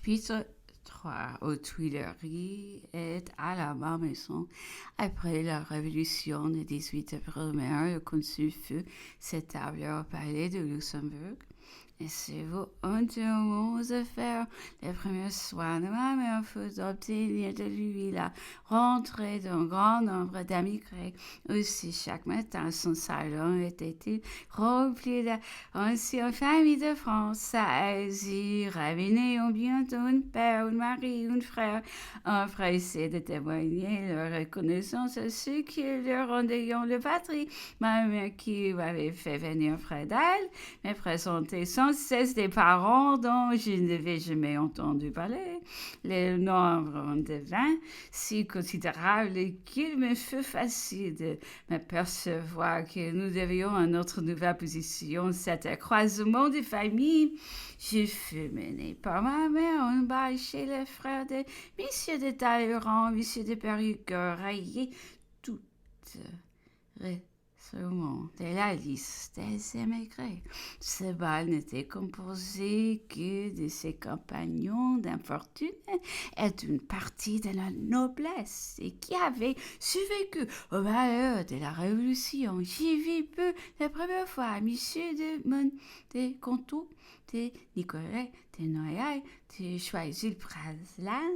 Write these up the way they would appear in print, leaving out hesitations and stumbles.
Chapitre 3. Aux Tuileries est à la Malmaison. Après la Révolution du 18 avril, le consul fut s'établir au palais de Luxembourg. Et c'est vous entièrement aux affaires. Les premiers soins de ma mère furent d'obtenir de lui la rentrée d'un grand nombre d'amis grecs. Aussi, chaque matin, son salon était-il rempli d'anciennes familles de France. Elles y révenaient bientôt un père, un mari, un frère, empressés de témoigner leur reconnaissance à ceux qui leur rendaient le patrie. Ma mère, qui avait fait venir près d'elle, me présentait sans cesse des parents dont je n'avais jamais entendu parler. Le nombre devint si considérable qu'il me fut facile de m'apercevoir que nous devions à notre nouvelle position cet croisement de familles. Je fus menée par ma mère en bas chez les frères de Monsieur de Talleyrand, Monsieur de Périgueux, rayé toutes de la liste des émigrés. Ce bal n'était composé que de ses compagnons d'infortune et d'une partie de la noblesse et qui avait survécu au malheur de la Révolution. J'y vis peu la première fois Monsieur de Monteconto, de Nicolas, de Noailles, de Choisy-le-Praslin,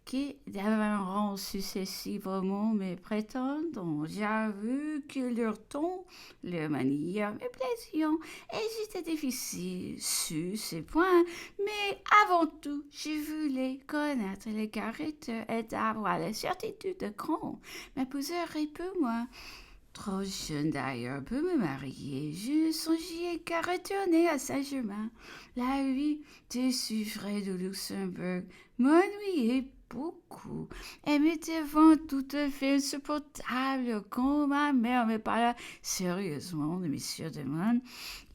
qui devinront successivement mes prétendants. J'avoue que leur ton, leur manière me plaisirent et j'étais difficile sur ces points, mais avant tout, je voulais connaître les caractères et avoir la certitude de qu'on m'épouserait peu moins. Trop jeune d'ailleurs pour me marier, je ne songeais qu'à retourner à Saint-Germain. La vie de suivre de Luxembourg m'ennuyait beaucoup et me devant tout à fait insupportable quand ma mère me parla sérieusement de M. de Man.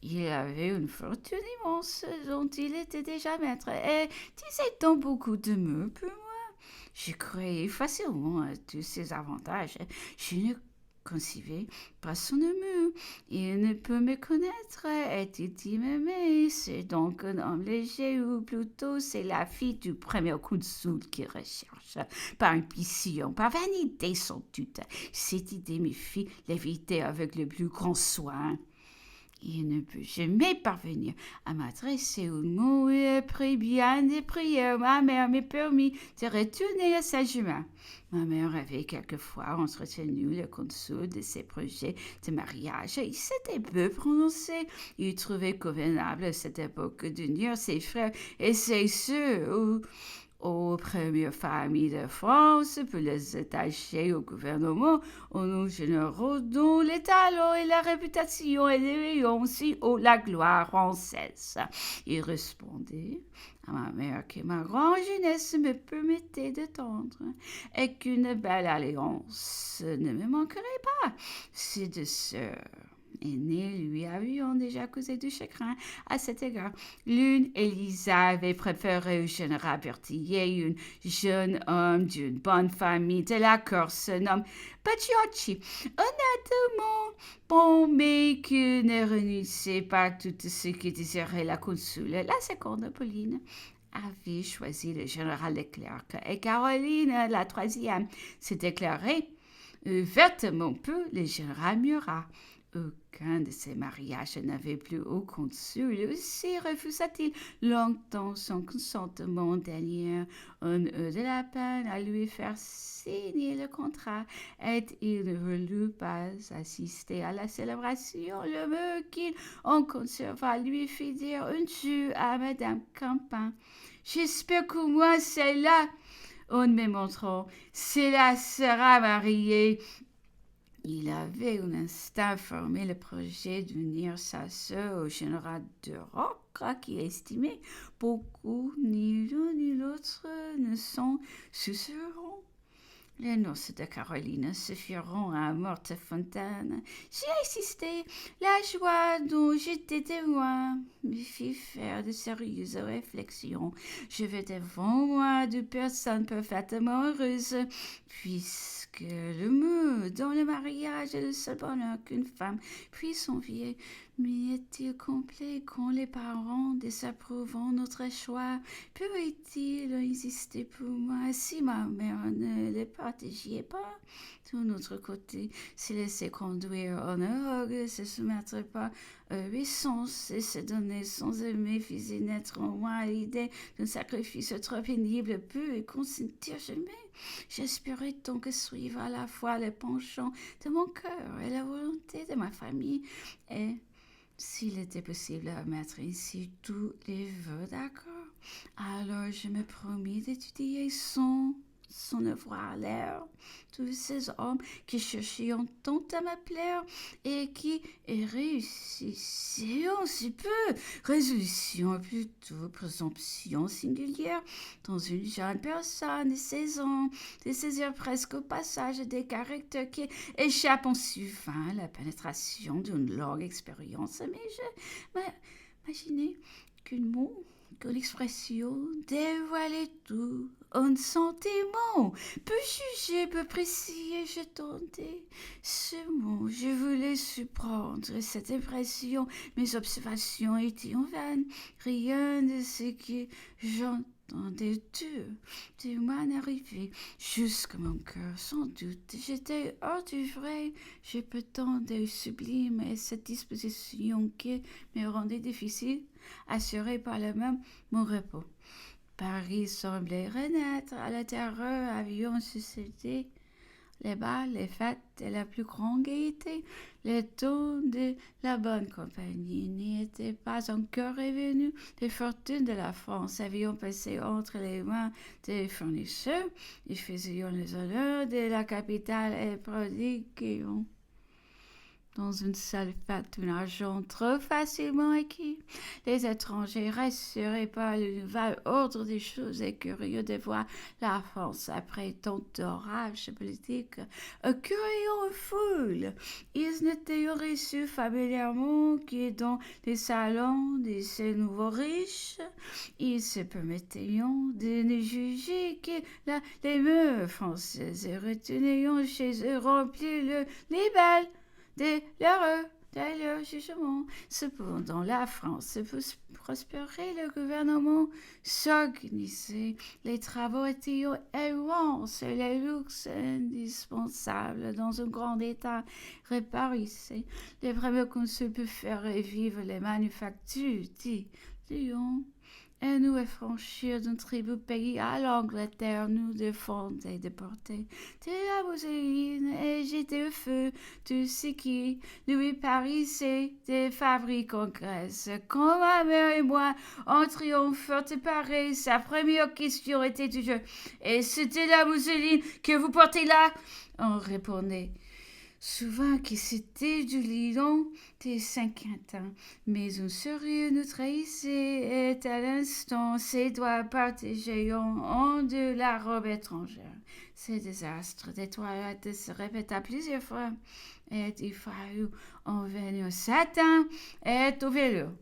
Il avait une fortune immense dont il était déjà maître et disait donc beaucoup de mots pour moi. Je croyais facilement à tous ses avantages. Je ne concevais pas son amour. Il ne peut me connaître, est-il m'aimer? C'est donc un homme léger, ou plutôt c'est la fille du premier coup de soude qui recherche, par ambition, par vanité sans doute. Cette idée me fit l'éviter avec le plus grand soin. Il ne peut jamais parvenir à m'adresser un mot et après bien des prières, ma mère me permit de retourner à Saint-Germain. Ma mère avait quelquefois entretenu le consul de ses projets de mariage. Il s'était peu prononcé. Il trouvait convenable à cette époque d'unir ses frères et ses sœurs aux premières familles de France pour les attacher au gouvernement aux noms généraux dont les talents et la réputation élevaient aussi haut la gloire française. Il répondait à ma mère que ma grande jeunesse me permettait de tendre et qu'une belle alliance ne me manquerait pas. Ces deux sœurs aînée lui avions déjà causé du chagrin à cet égard. L'une, Elisa, avait préféré au général Berthier, un jeune homme d'une bonne famille de la Corse, se nomme Paciocchi, honnêtement bon, mais qui ne renonçait pas à tout ce que désirait la consul. La seconde, Pauline, avait choisi le général Leclerc, et Caroline, la troisième, se déclarait ouvertement pour le général Murat. Aucun de ces mariages n'avait plu au consul. Aussi refusa-t-il longtemps son consentement. Dernier, on eut de la peine à lui faire signer le contrat, et il ne voulut pas assister à la célébration. Le mot qu'il en conserva lui fit dire un jour à Madame Campan: « J'espère que moi, celle-là, en me montrant, cela sera mariée. » Il avait un instant formé le projet d'unir sa sœur au général de Rocca, qui estimait beaucoup, ni l'un ni l'autre ne s'en soucieront. Les noces de Caroline se firent à Mortefontaine. J'y assistai. La joie dont j'étais témoin me fit faire de sérieuses réflexions. Je vais devant moi de personnes parfaitement heureuses, puisque le mot dans le mariage est le seul bonheur qu'une femme puisse envier. Mais est-il complet quand les parents désapprouvant notre choix? Pourrait-il exister pour moi si ma mère ne les protégeait pas? De notre côté, se laisser conduire en aveugle, se soumettre pas obéissance et se donner sans aimer faisait naître en moi l'idée d'un sacrifice trop pénible peut y consentir jamais. J'espérais donc suivre à la fois les penchants de mon cœur et la volonté de ma famille et s'il était possible de mettre ici tous les vœux, d'accord, alors je me promis d'étudier sans avoir l'air tous ces hommes qui cherchaient tant à me plaire et qui réussissaient si peu. Résolution plutôt, présomption singulière dans une jeune personne de 16 ans, de saisir presque au passage des caractères qui échappent en suivant la pénétration d'une longue expérience. Mais je m'imaginais qu'un mot, qu'une expression dévoilait tout. Un sentiment, peu jugé, peu précis, et je tentais ce mot. Je voulais surprendre cette impression. Mes observations étaient en vain. Rien de ce que j'entendais de moi n'arrivait. Jusqu'à mon cœur, sans doute, j'étais hors du vrai. J'ai peu tant de sublime et cette disposition qui me rendait difficile, assurée par le même mon repos. Paris semblait renaître à la terreur, avions suscité les bals, les fêtes et la plus grande gaieté. Les tons de la bonne compagnie n'y étaient pas encore revenus. Les fortunes de la France avions passé entre les mains des fournisseurs. Nous faisions les honneurs de la capitale et prodiguions dans une seule fête un argent trop facilement acquis. Les étrangers rassurés par le nouvel ordre des choses et curieux de voir la France après tant d'orages politiques, accueillant une foule. Ils n'étaient reçus familièrement que dans les salons de ces nouveaux riches. Ils se permettaient de ne juger que les mœurs françaises et retenaient chez eux remplir les balles de leur jugement. Cependant, la France prospérait, le gouvernement s'organisait, les travaux étaient immenses et les luxes indispensables dans un grand état réparissaient. Les premiers consuls peuvent faire revivre les manufactures, dit Lyon. Et nous affranchir d'un tribut pays à l'Angleterre, nous défendait de porter de la mousseline et jeter au feu tout ce qui lui paraissait des fabriques en Grèce. Quand ma mère et moi entrions fort séparés, sa première question était toujours « Et c'était la mousseline que vous portez là ?» On répondait souvent que c'était du lion des Saint-Quentin, mais un sérieux nous trahissait et à l'instant ses doigts partageaient en de la robe étrangère. Ce désastre des toilettes se répéta plusieurs fois et il fallut en venir au satin et au velours.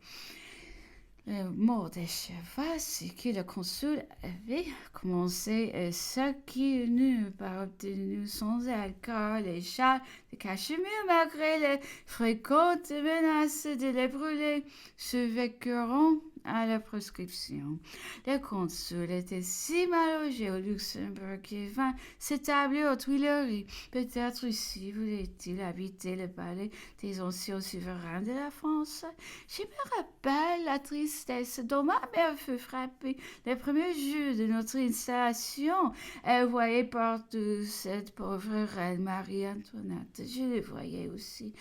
Le mot des chevaux, c'est que le consul avait commencé et ce qui n'eut pas obtenu sans alcool et châles de cachemire malgré les fréquentes menaces de les brûler, se vécurent à la prescription. Le consul était si mal logé au Luxembourg qu'il vint s'établir aux Tuileries. Peut-être aussi voulait-il habiter le palais des anciens souverains de la France. Je me rappelle la tristesse dont ma mère fut frappée les premiers jours de notre installation. Elle voyait partout cette pauvre reine Marie-Antoinette. Je le voyais aussi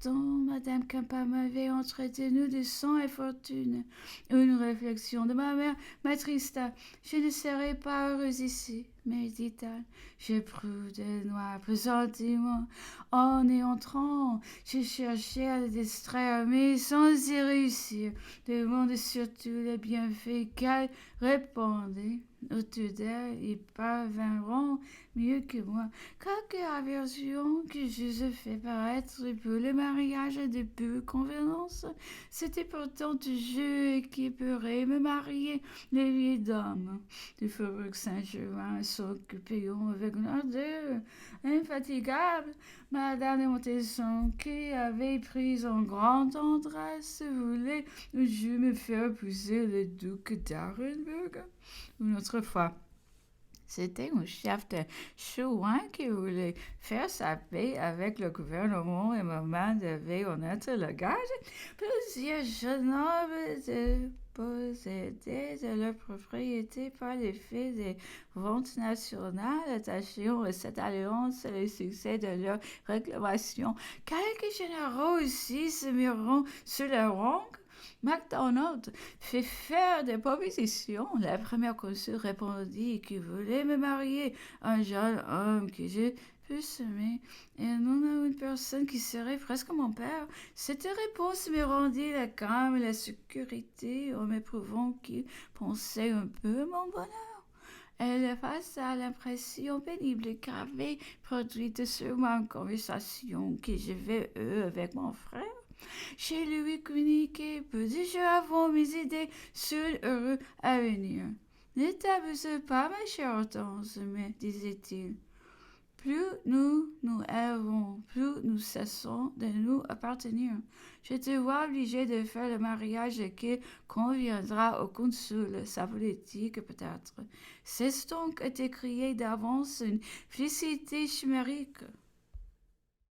dont Madame Campan m'avait entretenu de sang et fortune. Une réflexion de ma mère m'attrista. Je ne serai pas heureuse ici, me dit-elle. J'éprouve de noirs pressentiments. En y entrant, je cherchais à le distraire, mais sans y réussir. Demande surtout les bienfaits qu'elle répandait autour d'elle et parvinront mieux que moi. Quelque aversion que j'eusse fait paraître pour le mariage de peu convenance, c'était pourtant du jeu qui pourrait me marier les vieilles dames du faubourg Saint-Germain s'occupions avec une ardeur infatigable. Madame de Montesson, qui avait pris en grande tendresse, voulait que je me faire épouser le duc d'Arenberg. Une autre fois, c'était un chef de chouin qui voulait faire sa paix avec le gouvernement et maman devait en être le gage. Plusieurs jeunes nobles possédaient de leur propriété par l'effet des ventes nationales, attachant à cette alliance le succès de leur réclamation. Quelques généraux aussi se mirent sur leur rang. MacDonald fit faire des propositions. La première consul répondit qu'il voulait me marier, un jeune homme que je puisse aimer, et non à une personne qui serait presque mon père. Cette réponse me rendit la calme et la sécurité en me prouvant qu'il pensait un peu à mon bonheur. Elle effaça l'impression pénible qu'avait produite sur ma conversation que j'avais eue avec mon frère. Je lui communiquai peu de jours avant mes idées sur l'heureux avenir. Ne t'abuse pas, ma chère Hortense, me disait-il. Plus nous nous élevons, plus nous cessons de nous appartenir. Je te vois obligé de faire le mariage qui conviendra au consul, sa politique peut-être. Cesse donc de créer d'avance une félicité chimérique.